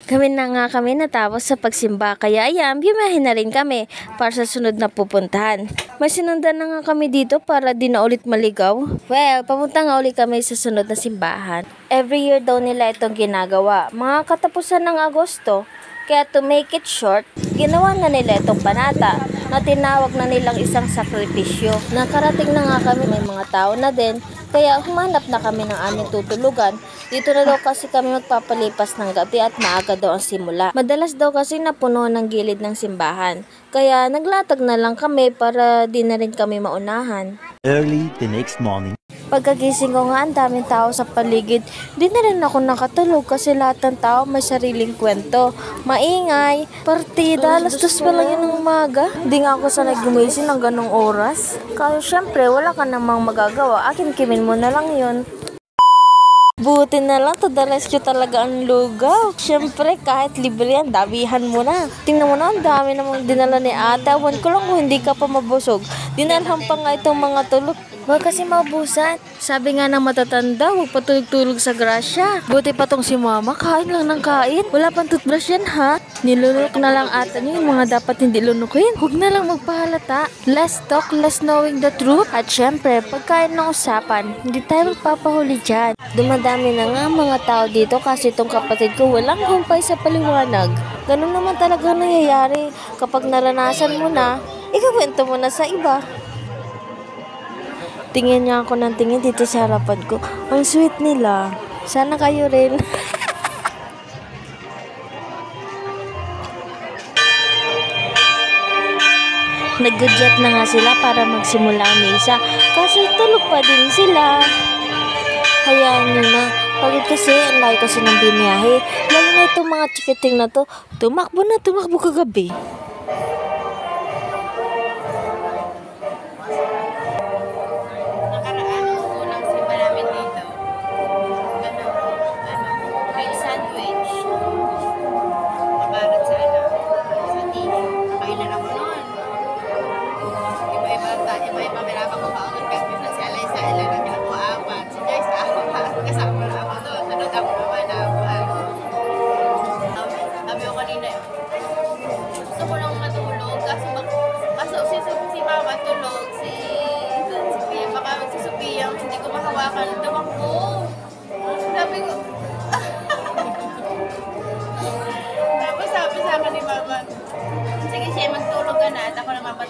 Kami na nga kami natapos sa pagsimba, kaya ayan, biyahe na rin kami para sa sunod na pupuntahan. May sinundan na nga kami dito para di na ulit maligaw. Well, papunta nga ulit kami sa sunod na simbahan. Every year daw nila itong ginagawa, mga katapusan ng Agosto. Kaya to make it short, ginawa na nila itong panata na tinawag na nilang isang sakripisyo. Nakarating na nga kami, may mga tao na din, kaya humanap na kami ng aming tutulugan. Dito na daw kasi kami magpapalipas ng gabi at maaga daw ang simula. Madalas daw kasi napuno ng gilid ng simbahan, kaya naglatag na lang kami para di na rin kami maunahan. Early the next morning. Pagkagising ko nga, ang daming tao sa paligid. Di na rin ako nakatulog kasi lahat ng tao may sariling kwento. Maingay, partida, alas 2 pa lang yun ng umaga. Di nga ako sanay gumising ng ganong oras. Kaya syempre, wala ka namang magagawa. Akin-kimin mo na lang yun. Buti na lang, to the rescue talaga ang lugaw. Syempre, kahit libre yan, dabihan mo na. Tingnan mo na, ang dami namang dinala ni ate. Awan ko lang kung hindi ka pa mabusog. Dinalhan pa nga itong mga tulog. Huwag kasi mabusan. Sabi nga ng matatanda, huwag patulog-tulog sa grasya. Buti pa tong si mama, kain lang ng kain. Wala pang toothbrush yan ha. Nilunok na lang ata niyo yung mga dapat hindi lunukin. Huwag na lang magpahalata. Less talk, less knowing the truth. At syempre, pagkain ng usapan, hindi tayo magpapahuli dyan. Dumadami na nga mga tao dito kasi itong kapatid ko walang humpay sa paliwanag. Ganun naman talaga nangyayari. Kapag naranasan mo na, ikakwento mo na sa iba. Tingin niya ako ng tingin dito sa harapan ko. Ang sweet nila. Sana kayo rin. Nag-jet na nga sila para magsimula ang misa. Kasi tulog pa din sila. Hayaan nyo na. Pagod kasi, ang layo kasi ng biniyahe. Lalo na itong mga chikiting na to. Tumakbo kagabi.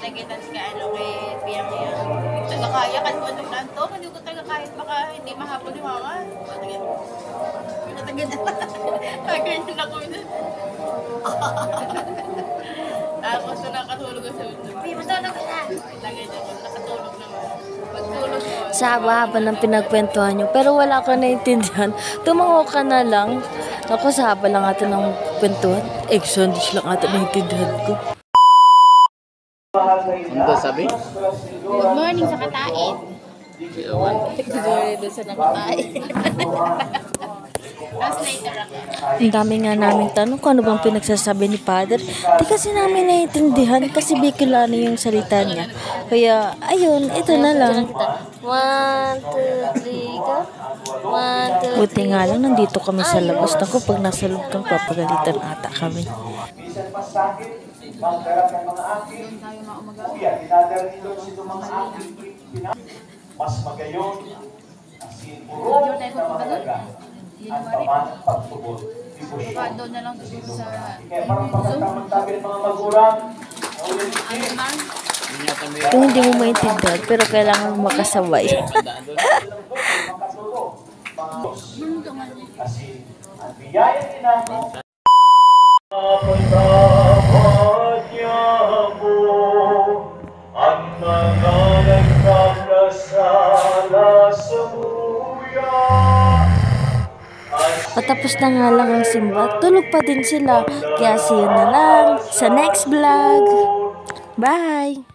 Kita ka kay Piyang yan. Tagakaya kasi kung anong nanto, hindi ko tagakaya baka hindi mahapon ni mama. Pinatagad na. Ganyan ako yun. Tapos na nakatulog ako sa ulo. Matulog ka na. Nakatulog naman. Pagtulog ko. Sa haba-haba ng pinagkwentuhan nyo, pero wala ka naintindihan. Tumango ka na lang. Ako sa haba lang atin ng kwentuhan. Sandwich lang atin naintindihan ko. Ano sabi? Good morning sa katain. Good morning doon sa nakatain. Translator ako. Ang dami nga namin tanong kung ano bang pinagsasabi ni Father. Di kasi namin naiintindihan kasi Bicolano yung salita niya. Kaya, ayun, ito na lang. 1, 2, 3, go. 1, 2, 3. Buti nga lang, nandito kami sa labas. Naku, pag nasa loob kang papagalitan ata kami. Magkarat ng mga aking kuya, dinadala nito sito mga aking mas magayon asin puro na mahalaga ang tamanang pagtubol. Doon na lang siguro sa Kaya parang pagkatamang tabi ng mga magulang, Kung hindi mo maintindihan, pero kailangan mo makasabay. kasi ang biyaya tinamo Patapos na nga lang ang simba, tulog pa din sila. Kaya see you na lang sa next vlog. Bye!